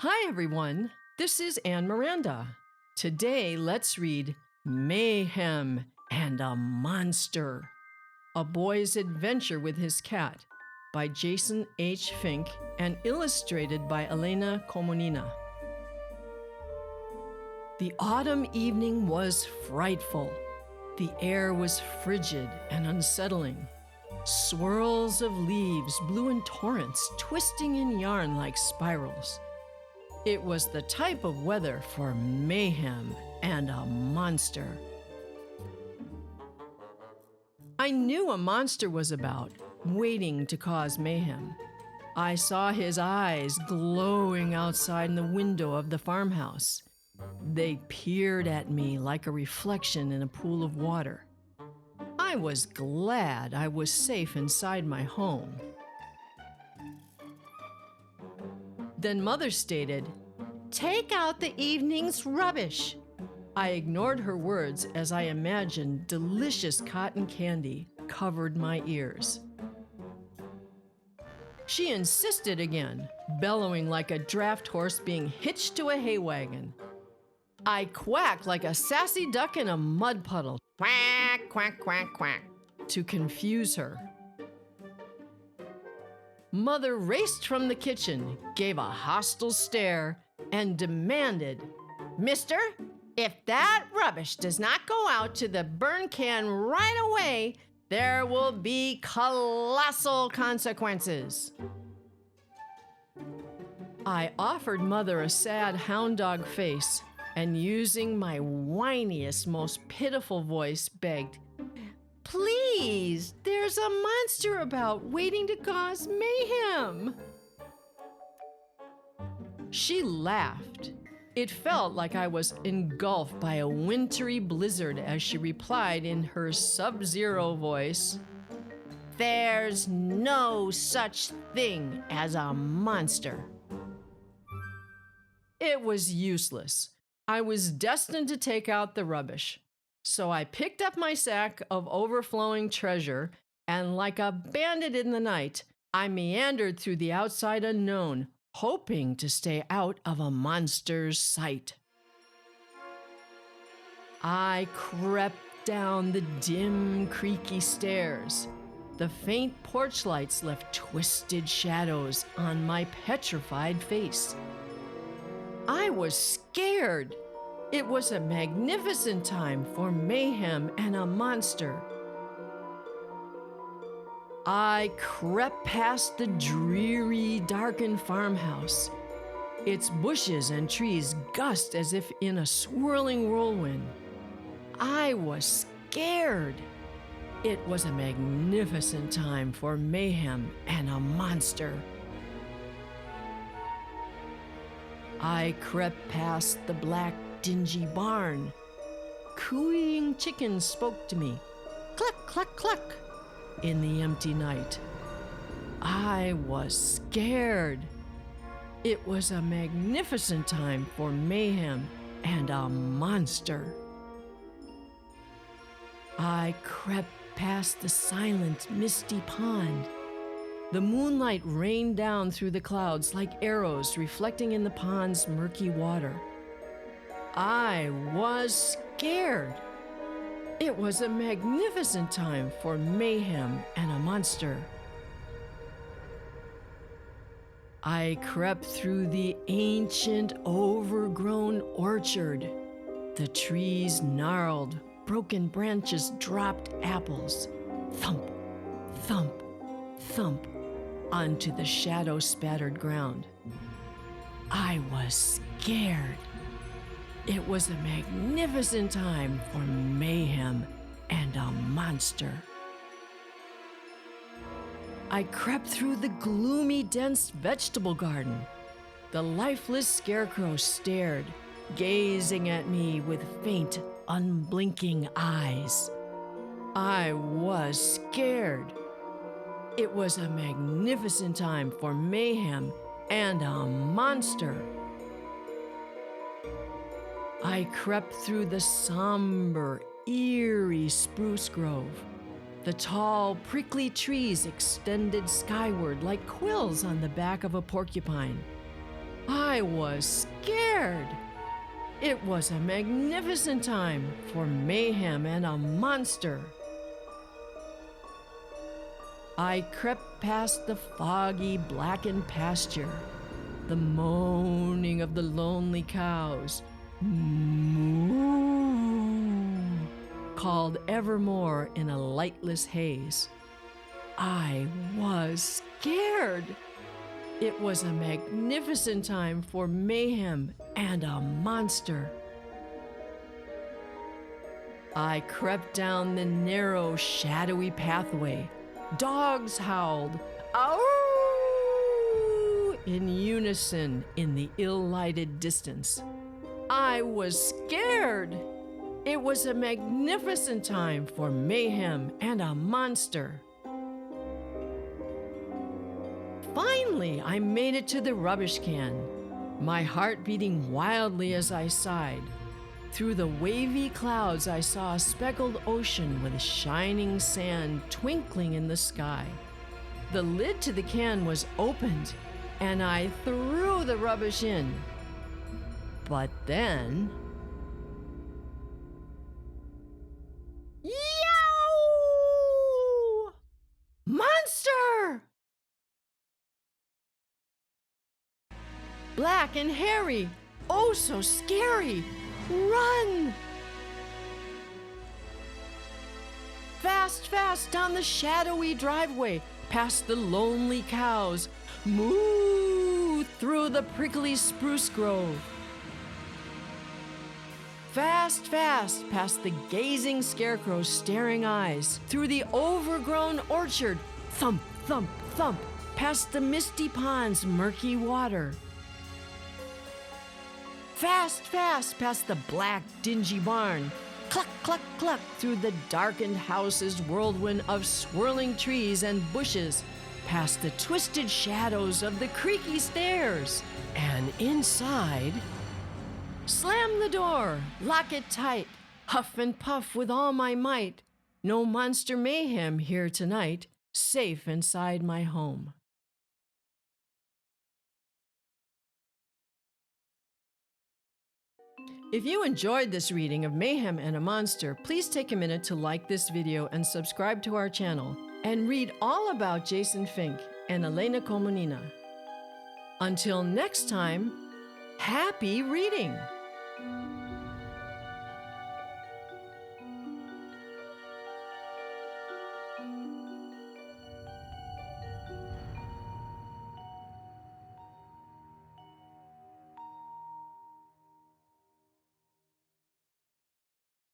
Hi everyone, this is Miranda. Today let's read Mayhem and a Monster, A Boy's Adventure with His Cat by Jason H. Fink and illustrated by Elena Komonina. The autumn evening was frightful. The air was frigid and unsettling. Swirls of leaves blew in torrents, twisting in yarn like spirals. It was the type of weather for mayhem and a monster. I knew a monster was about, waiting to cause mayhem. I saw his eyes glowing outside in the window of the farmhouse. They peered at me like a reflection in a pool of water. I was glad I was safe inside my home. Then Mother stated, "Take out the evening's rubbish." I ignored her words as I imagined delicious cotton candy covered my ears. She insisted again, bellowing like a draft horse being hitched to a hay wagon. I quacked like a sassy duck in a mud puddle, quack, quack, quack, quack, to confuse her. Mother raced from the kitchen, gave a hostile stare, and demanded, "Mister, if that rubbish does not go out to the burn can right away, there will be colossal consequences." I offered Mother a sad hound dog face and, using my whiniest, most pitiful voice, begged, "Please, there's a monster about waiting to cause mayhem." She laughed. It felt like I was engulfed by a wintry blizzard as she replied in her sub-zero voice, "There's no such thing as a monster." It was useless. I was destined to take out the rubbish. So I picked up my sack of overflowing treasure, and like a bandit in the night, I meandered through the outside unknown, hoping to stay out of a monster's sight. I crept down the dim, creaky stairs. The faint porch lights left twisted shadows on my petrified face. I was scared. It was a magnificent time for mayhem and a monster. I crept past the dreary, darkened farmhouse. Its bushes and trees gushed as if in a swirling whirlwind. I was scared. It was a magnificent time for mayhem and a monster. I crept past the black, dingy barn. Cooing chickens spoke to me, cluck, cluck, cluck, in the empty night. I was scared. It was a magnificent time for mayhem and a monster. I crept past the silent, misty pond. The moonlight rained down through the clouds like arrows reflecting in the pond's murky water. I was scared. It was a magnificent time for mayhem and a monster. I crept through the ancient, overgrown orchard. The trees gnarled, broken branches dropped apples. Thump, thump, thump, onto the shadow-spattered ground. I was scared. It was a magnificent time for mayhem and a monster. I crept through the gloomy, dense vegetable garden. The lifeless scarecrow stared, gazing at me with faint, unblinking eyes. I was scared. It was a magnificent time for mayhem and a monster. I crept through the somber, eerie spruce grove. The tall, prickly trees extended skyward like quills on the back of a porcupine. I was scared. It was a magnificent time for mayhem and a monster. I crept past the foggy, blackened pasture, the moaning of the lonely cows, moo, called evermore in a lightless haze. I was scared. It was a magnificent time for mayhem and a monster. I crept down the narrow, shadowy pathway. Dogs howled, "Ow!" in unison in the ill-lighted distance. I was scared. It was a magnificent time for mayhem and a monster. Finally, I made it to the rubbish can, my heart beating wildly as I sighed. Through the wavy clouds, I saw a speckled ocean with shining sand twinkling in the sky. The lid to the can was opened, and I threw the rubbish in. But then... Yow! Monster! Black and hairy, oh so scary! Run! Fast, fast down the shadowy driveway, past the lonely cows, moo through the prickly spruce grove. Fast, fast past the gazing scarecrow's staring eyes, through the overgrown orchard, thump, thump, thump, past the misty pond's murky water. Fast, fast past the black, dingy barn, cluck, cluck, cluck through the darkened house's whirlwind of swirling trees and bushes, past the twisted shadows of the creaky stairs, and inside, slam the door, lock it tight, huff and puff with all my might. No monster mayhem here tonight, safe inside my home. If you enjoyed this reading of Mayhem and a Monster, please take a minute to like this video and subscribe to our channel, and read all about Jason Fink and Elena Komonina. Until next time, happy reading!